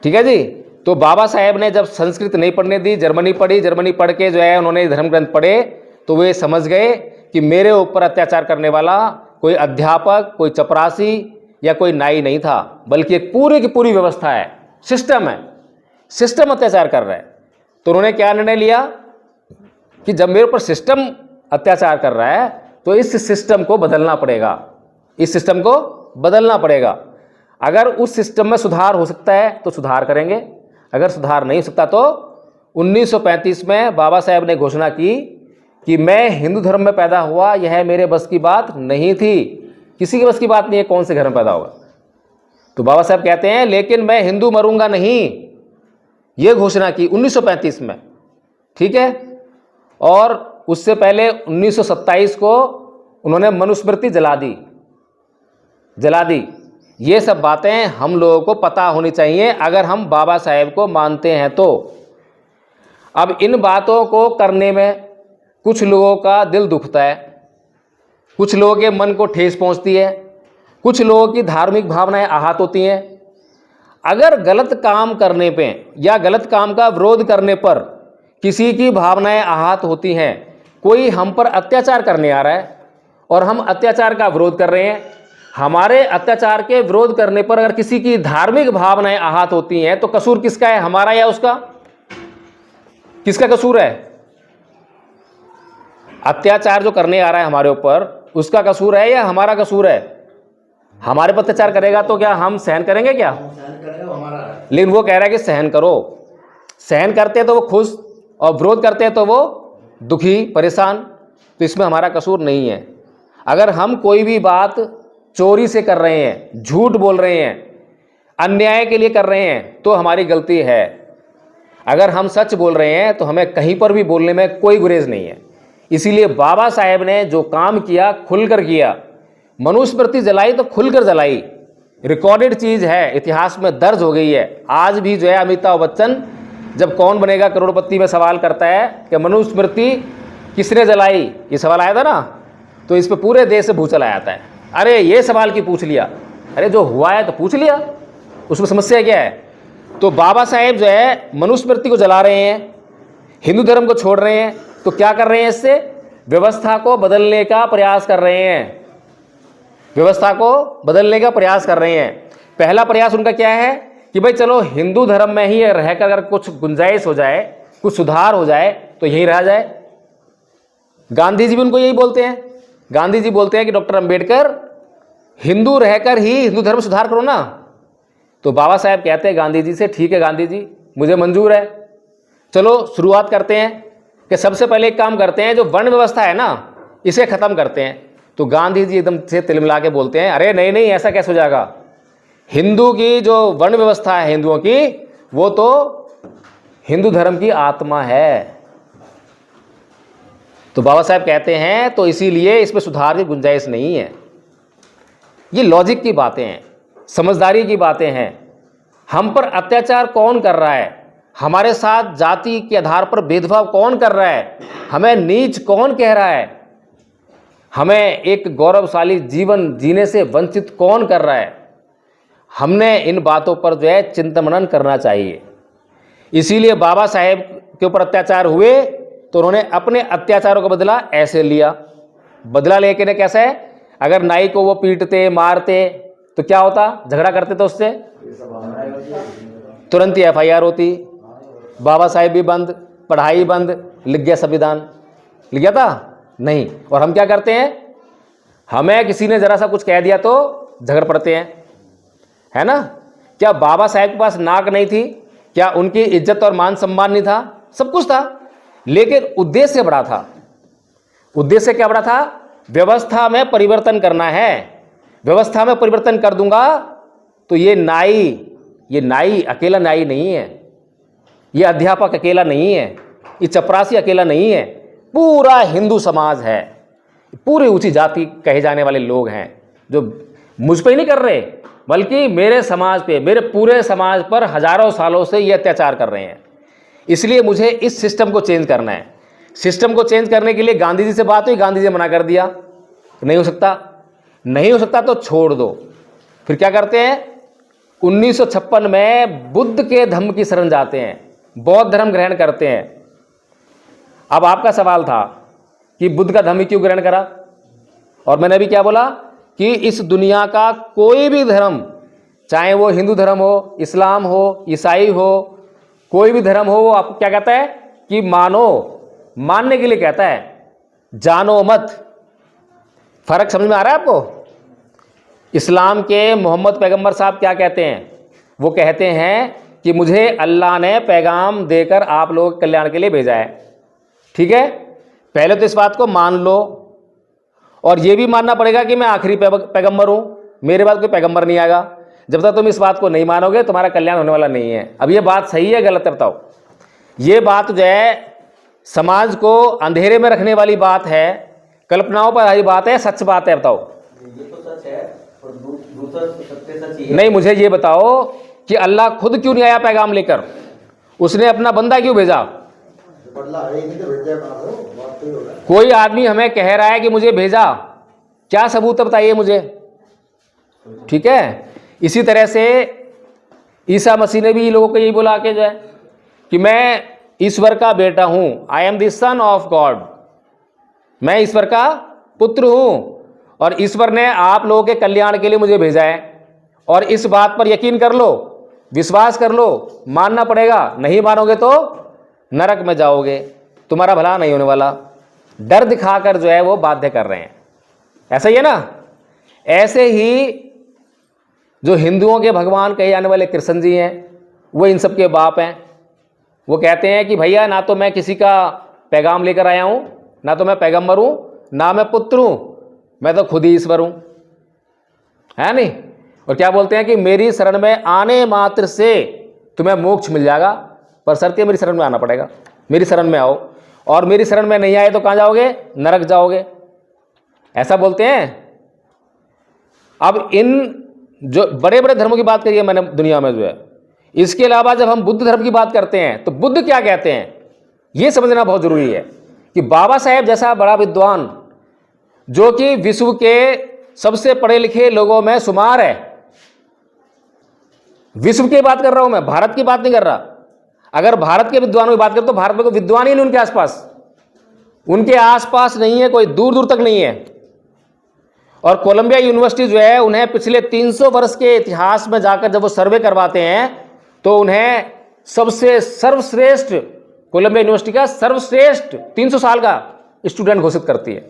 ठीक है जी। तो बाबा साहेब ने जब संस्कृत नहीं पढ़ने दी, जर्मनी पढ़ी, जर्मनी पढ़ के जो है उन्होंने धर्म ग्रंथ पढ़े, तो वे समझ गए कि मेरे ऊपर अत्याचार करने वाला कोई अध्यापक, कोई चपरासी या कोई नाई नहीं था, बल्कि एक पूरी की पूरी व्यवस्था है, सिस्टम है, सिस्टम अत्याचार कर रहा है। तो उन्होंने क्या निर्णय लिया कि जब मेरे ऊपर सिस्टम अत्याचार कर रहा है तो इस सिस्टम को बदलना पड़ेगा, इस सिस्टम को बदलना पड़ेगा। अगर उस सिस्टम में सुधार हो सकता है तो सुधार करेंगे, अगर सुधार नहीं हो सकता तो 1935 में बाबा साहेब ने घोषणा की कि मैं हिंदू धर्म में पैदा हुआ, यह मेरे बस की बात नहीं थी। किसी के बस की बात नहीं है कौन से घर में पैदा होगा। तो बाबा साहेब कहते हैं लेकिन मैं हिंदू मरूंगा नहीं, यह घोषणा की 1935 में, ठीक है। और उससे पहले 1927 को उन्होंने मनुस्मृति जला दी। ये सब बातें हम लोगों को पता होनी चाहिए अगर हम बाबा साहेब को मानते हैं तो। अब इन बातों को करने में कुछ लोगों का दिल दुखता है, कुछ लोगों के मन को ठेस पहुंचती है, कुछ लोगों की धार्मिक भावनाएं आहत होती हैं। अगर गलत काम करने पे या गलत काम का विरोध करने पर किसी की भावनाएं आहत होती हैं, कोई हम पर अत्याचार करने आ रहा है और हम अत्याचार का विरोध कर रहे हैं, हमारे अत्याचार के विरोध करने पर अगर किसी की धार्मिक भावनाएं आहत होती हैं तो कसूर किसका है, हमारा या उसका? किसका कसूर है? अत्याचार जो करने आ रहा है हमारे ऊपर, उसका कसूर है या हमारा कसूर है? हमारे पर अत्याचार करेगा तो क्या हम सहन करेंगे क्या? लेकिन वो कह रहा है कि सहन करो। सहन करते हैं तो वो खुश और विरोध करते हैं तो वो दुखी, परेशान। तो इसमें हमारा कसूर नहीं है। अगर हम कोई भी बात चोरी से कर रहे हैं, झूठ बोल रहे हैं, अन्याय के लिए कर रहे हैं तो हमारी गलती है। अगर हम सच बोल रहे हैं तो हमें कहीं पर भी बोलने में कोई गुरेज नहीं है। इसीलिए बाबा साहेब ने जो काम किया खुलकर किया, मनुस्मृति जलाई तो खुलकर जलाई, रिकॉर्डेड चीज है, इतिहास में दर्ज हो गई है। आज भी जो है अमिताभ बच्चन जब कौन बनेगा करोड़पति में सवाल करता है कि मनुस्मृति किसने जलाई, ये सवाल आया था ना, तो इस पर पूरे देश से भूचल आया था। अरे ये सवाल की पूछ लिया, अरे जो हुआ है तो पूछ लिया, उसमें समस्या क्या है? तो बाबा साहेब जो है मनुस्मृति को जला रहे हैं, हिंदू धर्म को छोड़ रहे हैं, तो क्या कर रहे हैं? इससे व्यवस्था को बदलने का प्रयास कर रहे हैं, व्यवस्था को बदलने का प्रयास कर रहे हैं। पहला प्रयास उनका क्या है कि भाई चलो हिंदू धर्म में ही रहकर अगर कुछ गुंजाइश हो जाए, कुछ सुधार हो जाए तो यही रह जाए। गांधी जी भी उनको यही बोलते हैं। गांधी जी बोलते हैं कि डॉक्टर अंबेडकर हिंदू रहकर ही हिंदू धर्म सुधार करो ना। तो बाबा साहेब कहते हैं गांधी जी से, ठीक है गांधी जी, मुझे मंजूर है, चलो शुरुआत करते हैं कि सबसे पहले एक काम करते हैं, जो वर्ण व्यवस्था है ना इसे खत्म करते हैं। तो गांधी जी एकदम से तिलमिला के बोलते हैं, अरे नहीं नहीं, ऐसा कैसे हो जाएगा? हिंदू की जो वर्ण व्यवस्था है हिंदुओं की, वो तो हिंदू धर्म की आत्मा है। तो बाबा साहब कहते हैं तो इसीलिए इसमें सुधार की गुंजाइश नहीं है। ये लॉजिक की बातें हैं, समझदारी की बातें हैं। हम पर अत्याचार कौन कर रहा है? हमारे साथ जाति के आधार पर भेदभाव कौन कर रहा है? हमें नीच कौन कह रहा है? हमें एक गौरवशाली जीवन जीने से वंचित कौन कर रहा है? हमने इन बातों पर जो है चिंतन मनन करना चाहिए। इसीलिए बाबा साहेब के ऊपर अत्याचार हुए तो उन्होंने अपने अत्याचारों का बदला ऐसे लिया। बदला लेके ने कैसे? अगर नाई को वो पीटते मारते तो क्या होता? झगड़ा करते तो उससे तुरंत ही FIR होती, बाबा साहेब भी बंद, पढ़ाई बंद, लिख गया संविधान। लिख गया था? नहीं। और हम क्या करते हैं? हमें किसी ने जरा सा कुछ कह दिया तो झगड़ पड़ते हैं, है ना? क्या बाबा साहेब के पास नाक नहीं थी? क्या उनकी इज्जत और मान सम्मान नहीं था? सब कुछ था, लेकिन उद्देश्य बड़ा था। उद्देश्य क्या बड़ा था? व्यवस्था में परिवर्तन करना है। व्यवस्था में परिवर्तन कर दूंगा तो ये नाई अकेला नाई नहीं है, ये अध्यापक अकेला नहीं है, ये चपरासी अकेला नहीं है, पूरा हिंदू समाज है, पूरी ऊंची जाति कहे जाने वाले लोग हैं जो मुझ पे ही नहीं कर रहे, बल्कि मेरे समाज पे, मेरे पूरे समाज पर हजारों सालों से ये अत्याचार कर रहे हैं। इसलिए मुझे इस सिस्टम को चेंज करना है। सिस्टम को चेंज करने के लिए गांधी जी से बात हुई, गांधी जी ने मना कर दिया, नहीं हो सकता। नहीं हो सकता तो छोड़ दो। फिर क्या करते हैं? 1956 में बुद्ध के धम्म की शरण जाते हैं, बौद्ध धर्म ग्रहण करते हैं। अब आपका सवाल था कि बुद्ध का धम्म क्यों ग्रहण करा, और मैंने अभी क्या बोला कि इस दुनिया का कोई भी धर्म, चाहे वो हिंदू धर्म हो, इस्लाम हो, ईसाई हो, कोई भी धर्म हो, वो आपको क्या कहता है कि मानो, मानने के लिए कहता है, जानो मत। फर्क समझ में आ रहा है आपको? इस्लाम के मोहम्मद पैगंबर साहब क्या कहते हैं? वो कहते हैं कि मुझे अल्लाह ने पैगाम देकर आप लोगों के कल्याण के लिए भेजा है। ठीक है, पहले तो इस बात को मान लो, और ये भी मानना पड़ेगा कि मैं आखिरी पैगंबर हूं, मेरे बाद कोई पैगंबर नहीं आएगा। जब तक तुम इस बात को नहीं मानोगे तुम्हारा कल्याण होने वाला नहीं है। अब ये बात सही है गलत है बताओ? ये बात जो है समाज को अंधेरे में रखने वाली बात है, कल्पनाओं पर आई बात है, सच बात है? बताओ। ये तो सच है, और दूसरा सत्य सच ही है। नहीं, मुझे ये बताओ कि अल्लाह खुद क्यों नहीं आया पैगाम लेकर? उसने अपना बंदा क्यों भेजा? कोई आदमी हमें कह रहा है कि मुझे भेजा, क्या सबूत है बताइए मुझे? ठीक है, इसी तरह से ईसा मसीह ने भी लोगों को यही बोला कि जाए कि मैं ईश्वर का बेटा हूं, I am the son of God, मैं ईश्वर का पुत्र हूं, और ईश्वर ने आप लोगों के कल्याण के लिए मुझे भेजा है। और इस बात पर यकीन कर लो, विश्वास कर लो, मानना पड़ेगा, नहीं मानोगे तो नरक में जाओगे, तुम्हारा भला नहीं होने वाला। डर दिखाकर जो है वो बाध्य कर रहे हैं, ऐसा ही है ना? ऐसे ही जो हिंदुओं के भगवान कहे जाने वाले कृष्ण जी हैं, वो इन सब के बाप हैं। वो कहते हैं कि भैया ना तो मैं किसी का पैगाम लेकर आया हूं, ना तो मैं पैगंबर हूं, ना मैं पुत्र हूं, मैं तो खुद ही ईश्वर हूं, है नहीं? और क्या बोलते हैं कि मेरी शरण में आने मात्र से तुम्हें मोक्ष मिल जाएगा, पर शर्त है मेरी शरण में आना पड़ेगा, मेरी शरण में आओ, और मेरी शरण में नहीं आए तो कहां जाओगे? नरक जाओगे, ऐसा बोलते हैं। अब इन जो बड़े बड़े धर्मों की बात करी है मैंने दुनिया में जो है, इसके अलावा जब हम बुद्ध धर्म की बात करते हैं तो बुद्ध क्या कहते हैं यह समझना बहुत जरूरी है कि बाबा साहेब जैसा बड़ा विद्वान, जो कि विश्व के सबसे पढ़े लिखे लोगों में शुमार है, विश्व की बात कर रहा हूं मैं, भारत की बात नहीं कर रहा। अगर भारत के विद्वानों की बात करें तो भारत में कोई विद्वान ही नहीं उनके आसपास नहीं है, कोई दूर दूर तक नहीं है। और कोलंबिया यूनिवर्सिटी जो है, उन्हें पिछले 300 वर्ष के इतिहास में जाकर जब वो सर्वे करवाते हैं तो उन्हें सबसे सर्वश्रेष्ठ, कोलंबिया यूनिवर्सिटी का सर्वश्रेष्ठ 300 साल का स्टूडेंट घोषित करती है।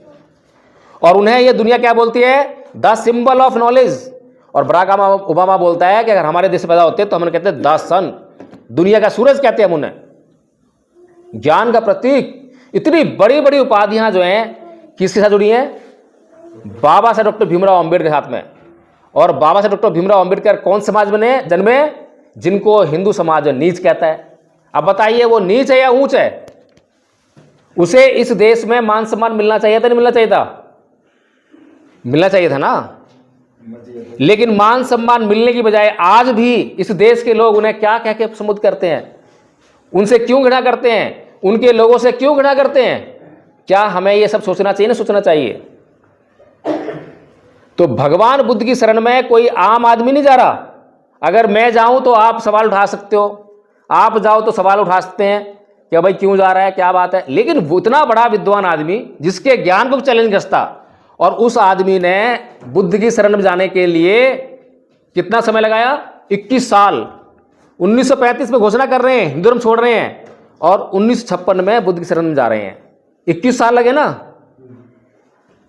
और उन्हें यह दुनिया क्या बोलती है? The symbol of knowledge. और बराक ओबामा बोलता है कि अगर हमारे देश में पैदा होते तो हम कहते हैं द सन, दुनिया का सूरज कहते हैं हम उन्हें, ज्ञान का प्रतीक। इतनी बड़ी बड़ी उपाधियां जो हैं किसके साथ जुड़ी हैं? बाबा साहब डॉक्टर भीमराव अंबेडकर के साथ में। और बाबा साहब डॉक्टर भीमराव अंबेडकर कौन समाज में जन्मे? जिनको हिंदू समाज नीच कहता है। अब बताइए वो नीच है या ऊंच है? उसे इस देश में मान सम्मान मिलना चाहिए था, नहीं मिलना चाहिए था? मिलना चाहिए था ना। लेकिन मान सम्मान मिलने की बजाय आज भी इस देश के लोग उन्हें क्या कह के संबोधित करते हैं? उनसे क्यों घृणा करते हैं? उनके लोगों से क्यों घृणा करते हैं? क्या हमें यह सब सोचना चाहिए ना सोचना चाहिए? तो भगवान बुद्ध की शरण में कोई आम आदमी नहीं जा रहा। अगर मैं जाऊं तो आप सवाल उठा सकते हो, आप जाओ तो सवाल उठा सकते हैं कि भाई क्यों जा रहा है, क्या बात है। लेकिन वो इतना बड़ा विद्वान आदमी जिसके ज्ञान को चैलेंज करता, और उस आदमी ने बुद्ध की शरण में जाने के लिए कितना समय लगाया? 21 साल। 1935 में घोषणा कर रहे हैं, हिंदू धर्म छोड़ रहे हैं, और 1956 में बुद्ध की शरण में जा रहे हैं। 21 साल लगे ना,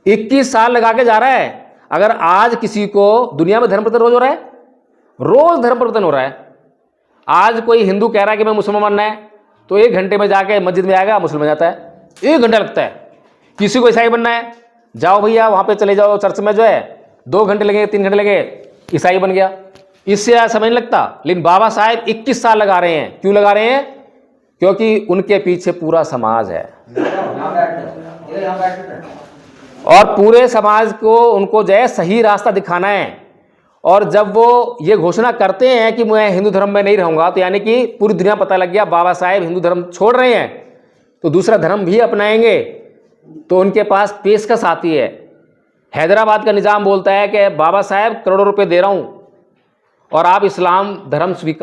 21 साल लगा के जा रहा है। अगर आज किसी को दुनिया में धर्म परिवर्तन रोज हो रहा है, रोज धर्म परिवर्तन हो रहा है। आज कोई हिंदू कह रहा है कि मैं मुसलमान बनना है, तो 1 घंटे में जाके मस्जिद में आएगा, मुसलमान जाता है, 1 घंटा लगता है। किसी को ईसाई बनना है, जाओ भैया वहां पे चले जाओ चर्च में, जो है 2 घंटे लगे, 3 घंटे लगे, ईसाई बन गया। इससे ज़्यादा समय नहीं लगता। लेकिन बाबा साहेब 21 साल लगा रहे हैं। क्यों लगा रहे हैं? क्योंकि उनके पीछे पूरा समाज है, और पूरे समाज को उनको जो है सही रास्ता दिखाना है। और जब वो ये घोषणा करते हैं कि मैं हिंदू धर्म में नहीं रहूंगा, तो यानी कि पूरी दुनिया पता लग गया बाबा साहेब हिंदू धर्म छोड़ रहे हैं, तो दूसरा धर्म भी अपनाएंगे। तो उनके पास पेशकश आती है। हैदराबाद का निजाम बोलता है कि बाबा साहेब करोड़ों रुपए दे रहा हूं, और आप इस्लाम धर्म स्वीकार